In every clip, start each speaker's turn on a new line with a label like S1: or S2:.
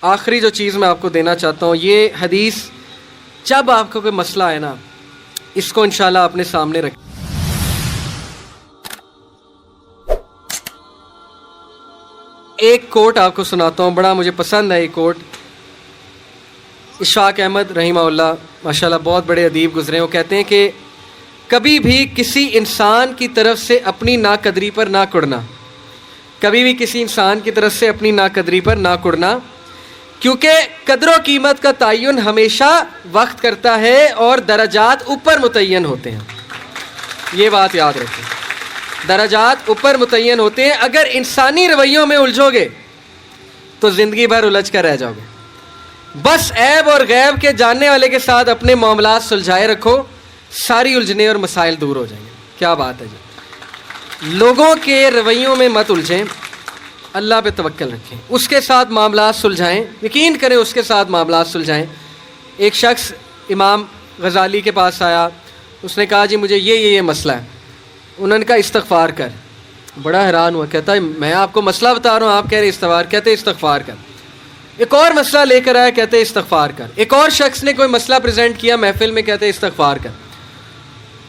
S1: آخری جو چیز میں آپ کو دینا چاہتا ہوں، یہ حدیث جب آپ کو کوئی مسئلہ ہے نا، اس کو انشاءاللہ اپنے سامنے رکھیں۔ ایک کوٹ آپ کو سناتا ہوں، بڑا مجھے پسند ہے یہ کوٹ۔ اشفاق احمد رحمہ اللہ ماشاءاللہ بہت بڑے ادیب گزرے ہیں، وہ کہتے ہیں کہ کبھی بھی کسی انسان کی طرف سے اپنی ناقدری پر نہ کڑنا، کبھی بھی کسی انسان کی طرف سے اپنی ناقدری پر نہ کڑنا، کیونکہ قدر و قیمت کا تعین ہمیشہ وقت کرتا ہے اور درجات اوپر متعین ہوتے ہیں۔ یہ بات یاد رکھیں، درجات اوپر متعین ہوتے ہیں۔ اگر انسانی رویوں میں الجھو گے تو زندگی بھر الجھ کر رہ جاؤ گے۔ بس عیب اور غیب کے جاننے والے کے ساتھ اپنے معاملات سلجھائے رکھو، ساری الجھنے اور مسائل دور ہو جائیں گے۔ کیا بات ہے جی، لوگوں کے رویوں میں مت الجھیں، اللہ پہ توکل رکھیں، اس کے ساتھ معاملات سلجھائیں، یقین کریں اس کے ساتھ معاملات سلجھائیں۔ ایک شخص امام غزالی کے پاس آیا، اس نے کہا جی مجھے یہ مسئلہ ہے۔ انہوں نے کہا استغفار کر۔ بڑا حیران ہوا، کہتا ہے میں آپ کو مسئلہ بتا رہا ہوں، آپ کہہ رہے استغفار، کہتے استغفار کر۔ ایک اور مسئلہ لے کر آیا، کہتے استغفار کر۔ ایک اور شخص نے کوئی مسئلہ پریزنٹ کیا محفل میں، کہتے استغفار کر۔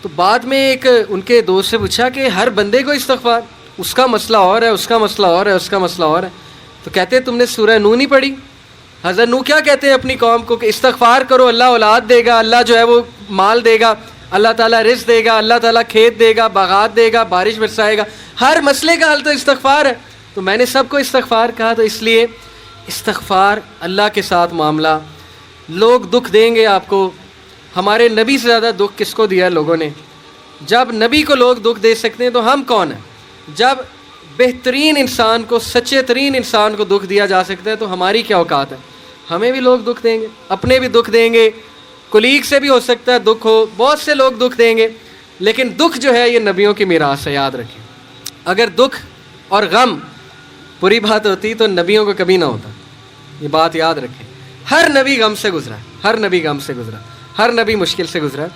S1: تو بعد میں ایک ان کے دوست سے پوچھا کہ ہر بندے کو استغفار، اس کا مسئلہ اور ہے، اس کا مسئلہ اور ہے، اس کا مسئلہ اور ہے۔ تو کہتے تم نے سورہ نوح نہیں پڑھی؟ حضرت نوح کیا کہتے ہیں اپنی قوم کو کہ استغفار کرو، اللہ اولاد دے گا، اللہ جو ہے وہ مال دے گا، اللہ تعالیٰ رزق دے گا، اللہ تعالیٰ کھیت دے گا، باغات دے گا، بارش برسائے گا۔ ہر مسئلے کا حل تو استغفار ہے۔ تو میں نے سب کو استغفار کہا، تو اس لیے استغفار، اللہ کے ساتھ معاملہ۔ لوگ دکھ دیں گے آپ کو، ہمارے نبی سے زیادہ دکھ کس کو دیا لوگوں نے؟ جب نبی کو لوگ دکھ دے سکتے ہیں تو ہم کون ہیں؟ جب بہترین انسان کو، سچے ترین انسان کو دکھ دیا جا سکتا ہے تو ہماری کیا اوقات ہے؟ ہمیں بھی لوگ دکھ دیں گے، اپنے بھی دکھ دیں گے، کولیگ سے بھی ہو سکتا ہے دکھ ہو، بہت سے لوگ دکھ دیں گے، لیکن دکھ جو ہے یہ نبیوں کی میراث ہے، یاد رکھیں۔ اگر دکھ اور غم بری بات ہوتی تو نبیوں کو کبھی نہ ہوتا، یہ بات یاد رکھیں۔ ہر نبی غم سے گزرا ہے، ہر نبی غم سے گزرا، ہر نبی مشکل سے گزرا ہے۔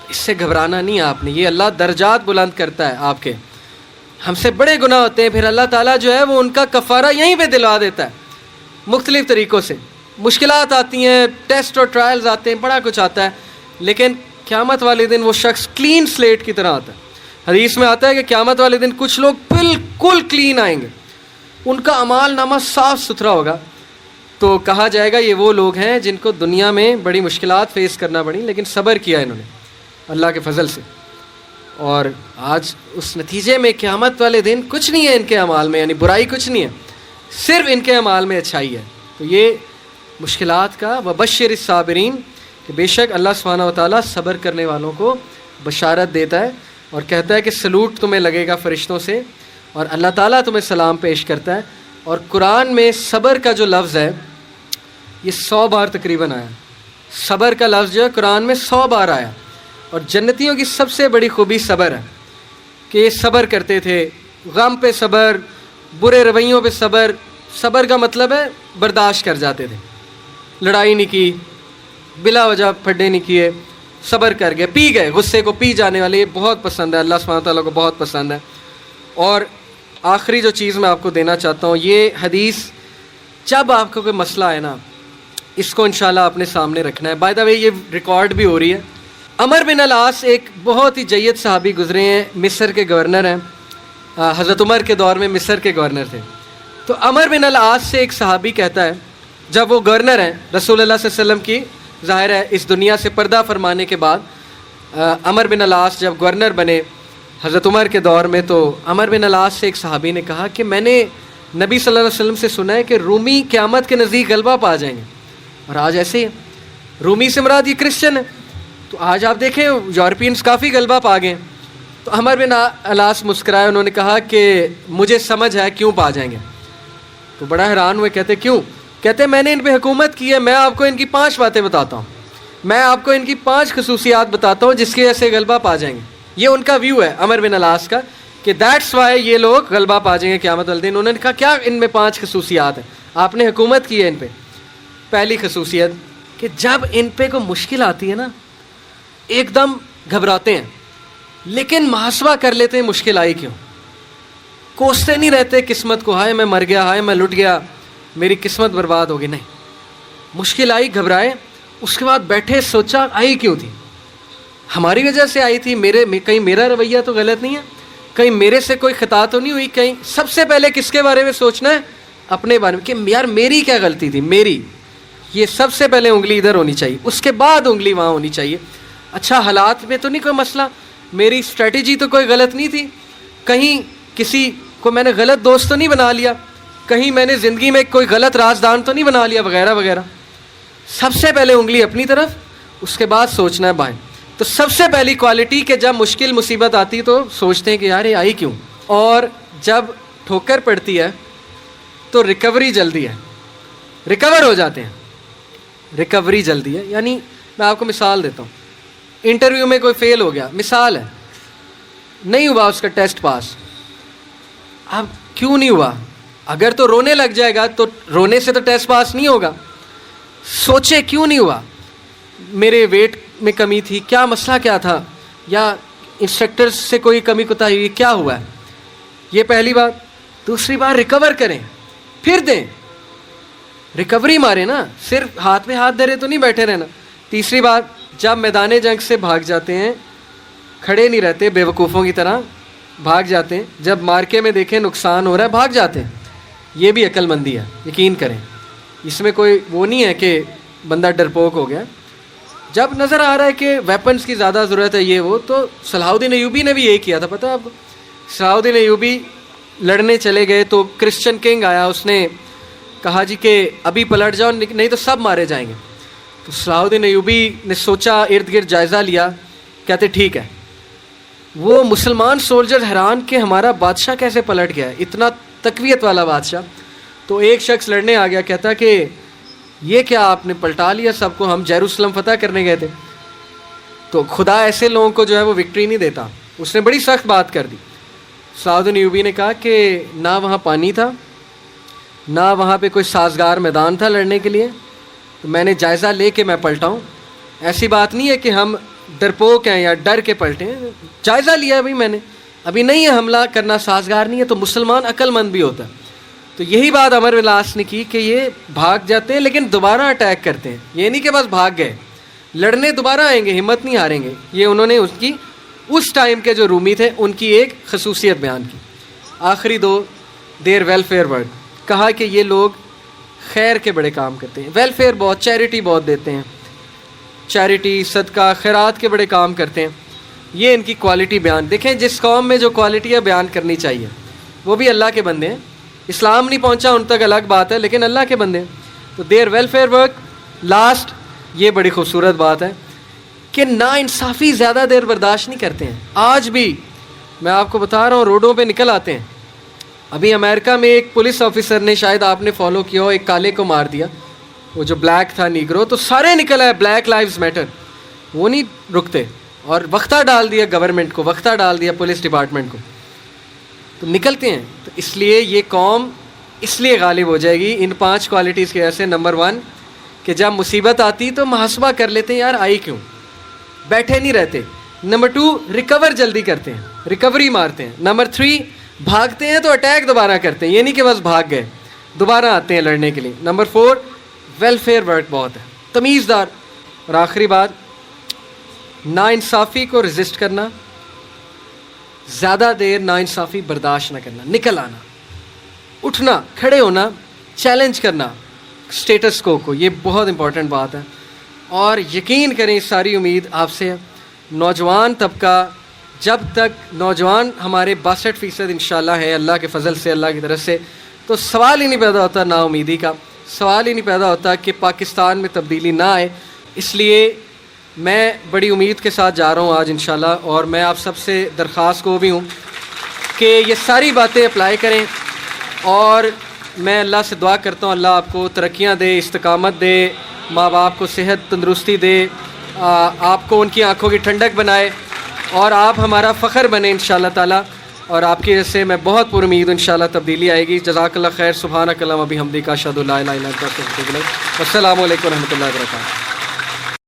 S1: اس سے گھبرانا نہیں آپ نے، یہ اللہ درجات بلند کرتا ہے آپ کے۔ ہم سے بڑے گناہ ہوتے ہیں، پھر اللہ تعالیٰ جو ہے وہ ان کا کفارہ یہیں پہ دلوا دیتا ہے مختلف طریقوں سے۔ مشکلات آتی ہیں، ٹیسٹ اور ٹرائلز آتے ہیں، بڑا کچھ آتا ہے، لیکن قیامت والے دن وہ شخص کلین سلیٹ کی طرح آتا ہے۔ حدیث میں آتا ہے کہ قیامت والے دن کچھ لوگ بالکل کلین آئیں گے، ان کا اعمال نامہ صاف ستھرا ہوگا۔ تو کہا جائے گا یہ وہ لوگ ہیں جن کو دنیا میں بڑی مشکلات فیس کرنا پڑی، لیکن صبر کیا انہوں نے اللہ کے فضل سے، اور آج اس نتیجے میں قیامت والے دن کچھ نہیں ہے ان کے اعمال میں، یعنی برائی کچھ نہیں ہے، صرف ان کے اعمال میں اچھائی ہے۔ تو یہ مشکلات کا وبشر الصابرین، کہ بے شک اللہ سبحانہ و تعالیٰ صبر کرنے والوں کو بشارت دیتا ہے اور کہتا ہے کہ سلوٹ تمہیں لگے گا فرشتوں سے، اور اللہ تعالیٰ تمہیں سلام پیش کرتا ہے۔ اور قرآن میں صبر کا جو لفظ ہے یہ 100 بار تقریباً آیا، صبر کا لفظ جو ہے قرآن میں 100 بار آیا۔ اور جنتیوں کی سب سے بڑی خوبی صبر ہے کہ یہ صبر کرتے تھے، غم پہ صبر، برے رویوں پہ صبر۔ صبر کا مطلب ہے برداشت کر جاتے تھے، لڑائی نہیں کی، بلا وجہ پھڈے نہیں کیے، صبر کر گئے، پی گئے، غصے کو پی جانے والے، یہ بہت پسند ہے، اللہ سبحانہ تعالیٰ کو بہت پسند ہے۔ اور آخری جو چیز میں آپ کو دینا چاہتا ہوں، یہ حدیث جب آپ کو کوئی مسئلہ ہے نا، اس کو انشاءاللہ اپنے سامنے رکھنا ہے۔ بائی دا وے یہ ریکارڈ بھی ہو رہی ہے۔ عمر بن العاص ایک بہت ہی جید صحابی گزرے ہیں، مصر کے گورنر ہیں، حضرت عمر کے دور میں مصر کے گورنر تھے۔ تو عمر بن العاص سے ایک صحابی کہتا ہے، جب وہ گورنر ہیں رسول اللہ صلی اللہ علیہ وسلم کی، ظاہر ہے اس دنیا سے پردہ فرمانے کے بعد عمر بن العاص جب گورنر بنے حضرت عمر کے دور میں، تو عمر بن العاص سے ایک صحابی نے کہا کہ میں نے نبی صلی اللہ علیہ وسلم سے سنا ہے کہ رومی قیامت کے نزدیک غلبہ پا جائیں گے، اور آج ایسے ہی ہے۔ رومی سے مراد یہ کرسچن ہے، تو آج آپ دیکھیں یورپینز کافی غلبہ پا گئے۔ تو عمر بن العاص مسکرائے، انہوں نے کہا کہ مجھے سمجھ ہے کیوں پا جائیں گے۔ تو بڑا حیران ہوئے، کہتے کیوں؟ کہتے میں نے ان پہ حکومت کی ہے، میں آپ کو ان کی 5 باتیں بتاتا ہوں، میں آپ کو ان کی 5 خصوصیات بتاتا ہوں جس کی وجہ سے غلبہ پا جائیں گے۔ یہ ان کا ویو ہے عمر بن العاص کا کہ دیٹس وائی یہ لوگ غلبہ پا جائیں گے قیامت والے دن۔ انہوں نے کہا کیا ان میں 5 خصوصیات ہیں، آپ نے حکومت کی ہے ان پہ۔ پہلی خصوصیت کہ جب ان پہ کوئی مشکل آتی ہے نا، ایک دم گھبراتے ہیں، لیکن محاسبہ کر لیتے ہیں مشکل آئی کیوں، کوستے نہیں رہتے قسمت کو، ہائے میں مر گیا، ہائے میں لٹ گیا، میری قسمت برباد ہوگی، نہیں، مشکل آئی گھبرائے, اس کے بعد بیٹھے سوچا آئی کیوں تھی, ہماری وجہ سے آئی تھی, کہیں میرا رویہ تو غلط نہیں ہے, کہیں میرے سے کوئی خطا تو نہیں ہوئی, کہیں سب سے پہلے کس کے بارے میں سوچنا ہے, اپنے بارے میں, کہ یار میری کیا غلطی تھی, میری, یہ سب سے پہلے انگلی ادھر ہونی چاہیے, اس کے بعد انگلی وہاں ہونی چاہیے. اچھا حالات میں تو نہیں کوئی مسئلہ, میری اسٹریٹجی تو کوئی غلط نہیں تھی, کہیں کسی کو میں نے غلط دوست تو نہیں بنا لیا, کہیں میں نے زندگی میں کوئی غلط رازدان تو نہیں بنا لیا, وغیرہ وغیرہ. سب سے پہلے انگلی اپنی طرف, اس کے بعد سوچنا ہے بائیں. تو سب سے پہلی کوالٹی کہ جب مشکل مصیبت آتی تو سوچتے ہیں کہ یار یہ آئی کیوں, اور جب ٹھوکر پڑتی ہے تو ریکوری جلدی ہے, ریکور ہو جاتے ہیں, ریکوری جلدی ہے. یعنی میں آپ کو مثال دیتا ہوں, انٹرویو میں کوئی فیل ہو گیا, مثال ہے, نہیں ہوا اس کا ٹیسٹ پاس. اب کیوں نہیں ہوا, اگر تو رونے لگ جائے گا تو رونے سے تو ٹیسٹ پاس نہیں ہوگا. سوچے کیوں نہیں ہوا, میرے ویٹ میں کمی تھی, کیا مسئلہ کیا تھا, یا انسٹرکٹر سے کوئی کمی کوتاہی ہوئی, کیا ہوا ہے, یہ پہلی بات. دوسری بات ریکور کریں, پھر دیں, ریکوری مارے نا, صرف ہاتھ میں ہاتھ دھرے تو نہیں بیٹھے رہنا. تیسری بات, جب میدان جنگ سے بھاگ جاتے ہیں, کھڑے نہیں رہتے بے وقوفوں کی طرح, بھاگ جاتے ہیں. جب مارکے میں دیکھیں نقصان ہو رہا ہے, بھاگ جاتے ہیں. یہ بھی عقل مندی ہے, یقین کریں, اس میں کوئی وہ نہیں ہے کہ بندہ ڈرپوک ہو گیا. جب نظر آ رہا ہے کہ ویپنز کی زیادہ ضرورت ہے یہ وہ, تو صلاح الدین ایوبی نے بھی یہی کیا تھا, پتہ ہے آپ کو. صلاح الدین ایوبی لڑنے چلے گئے تو کرسچن کنگ آیا, اس نے کہا جی کہ ابھی پلٹ جاؤ نہیں تو سب مارے جائیں گے. تو صلاح الدین ایوبی نے سوچا, ارد گرد جائزہ لیا, کہتے ٹھیک ہے. وہ مسلمان سولجر حیران کہ ہمارا بادشاہ کیسے پلٹ گیا ہے, اتنا تقویت والا بادشاہ. تو ایک شخص لڑنے آ گیا, کہتا کہ یہ کیا آپ نے پلٹا لیا سب کو, ہم یروشلم فتح کرنے گئے تھے. تو خدا ایسے لوگوں کو جو ہے وہ وکٹری نہیں دیتا. اس نے بڑی سخت بات کر دی. صلاح الدین ایوبی نے کہا کہ نہ وہاں پانی تھا, نہ وہاں پہ کوئی سازگار میدان تھا لڑنے کے لیے, تو میں نے جائزہ لے کے میں پلٹاؤں. ایسی بات نہیں ہے کہ ہم ڈرپوک ہیں یا ڈر کے پلٹیں, جائزہ لیا ہے بھائی میں نے, ابھی نہیں ہے حملہ کرنا سازگار نہیں ہے. تو مسلمان عقل مند بھی ہوتا ہے. تو یہی بات عمر بن العاص نے کی کہ یہ بھاگ جاتے ہیں لیکن دوبارہ اٹیک کرتے ہیں, یہ نہیں کہ بس بھاگ گئے, لڑنے دوبارہ آئیں گے, ہمت نہیں ہاریں گے. یہ انہوں نے اس کی اس ٹائم کے جو رومی تھے ان کی ایک خصوصیت بیان کی. آخری دو, دیر ویلفیئر ورک, کہا کہ یہ لوگ خیر کے بڑے کام کرتے ہیں, ویلفیئر بہت, چیریٹی بہت دیتے ہیں, چیریٹی صدقہ خیرات کے بڑے کام کرتے ہیں. یہ ان کی کوالٹی بیان. دیکھیں جس قوم میں جو کوالٹیاں بیان کرنی چاہیے, وہ بھی اللہ کے بندے ہیں. اسلام نہیں پہنچا ان تک الگ بات ہے, لیکن اللہ کے بندے ہیں. تو دیر ویلفیئر ورک. لاسٹ, یہ بڑی خوبصورت بات ہے کہ نا انصافی زیادہ دیر برداشت نہیں کرتے ہیں. آج بھی میں آپ کو بتا رہا ہوں, روڈوں پہ نکل آتے ہیں. ابھی امریکہ میں ایک پولیس آفیسر نے, شاید آپ نے فالو کیا ہو, ایک کالے کو مار دیا, وہ جو بلیک تھا نیگرو, تو سارے نکل آئے بلیک لائیوز میٹر. وہ نہیں رکتے, اور وقتہ ڈال دیا گورنمنٹ کو, وقتہ ڈال دیا پولیس ڈپارٹمنٹ کو, تو نکلتے ہیں. تو اس لیے یہ قوم اس لیے غالب ہو جائے گی ان 5 کوالٹیز کی وجہ سے. نمبر 1 کہ جب مصیبت آتی تو محاسبہ کر لیتے ہیں, یار آئی کیوں, بیٹھے نہیں رہتے. نمبر 2 ریکور جلدی کرتے ہیں, ریکوری مارتے ہیں. نمبر 3 بھاگتے ہیں تو اٹیک دوبارہ کرتے ہیں, یہ نہیں کہ بس بھاگ گئے, دوبارہ آتے ہیں لڑنے کے لیے. نمبر 4 ویلفیئر ورک بہت ہے, تمیزدار. اور آخری بات, ناانصافی کو ریزسٹ کرنا, زیادہ دیر ناانصافی برداشت نہ کرنا, نکل آنا, اٹھنا, کھڑے ہونا, چیلنج کرنا اسٹیٹس کو, یہ بہت امپورٹنٹ بات ہے. اور یقین کریں ساری امید آپ سے, نوجوان طبقہ, جب تک نوجوان ہمارے 62% انشاءاللہ ہے اللہ کے فضل سے, اللہ کی طرف سے, تو سوال ہی نہیں پیدا ہوتا نا امیدی کا, سوال ہی نہیں پیدا ہوتا کہ پاکستان میں تبدیلی نہ آئے. اس لیے میں بڑی امید کے ساتھ جا رہا ہوں آج انشاءاللہ, اور میں آپ سب سے درخواست کو بھی ہوں کہ یہ ساری باتیں اپلائی کریں. اور میں اللہ سے دعا کرتا ہوں اللہ آپ کو ترقیاں دے, استقامت دے, ماں باپ کو صحت تندرستی دے, آپ کو ان کی آنکھوں کی ٹھنڈک بنائے, اور آپ ہمارا فخر بنے انشاءاللہ تعالیٰ. اور آپ کی وجہ سے میں بہت پر امید انشاءاللہ تبدیلی آئے گی. جزاک اللہ خیر. سبحانک اللہم و بحمدک, اشہد ان لا الہ الا انت, استغفرک. السلام علیکم و رحمۃ اللہ وبرکاتہ.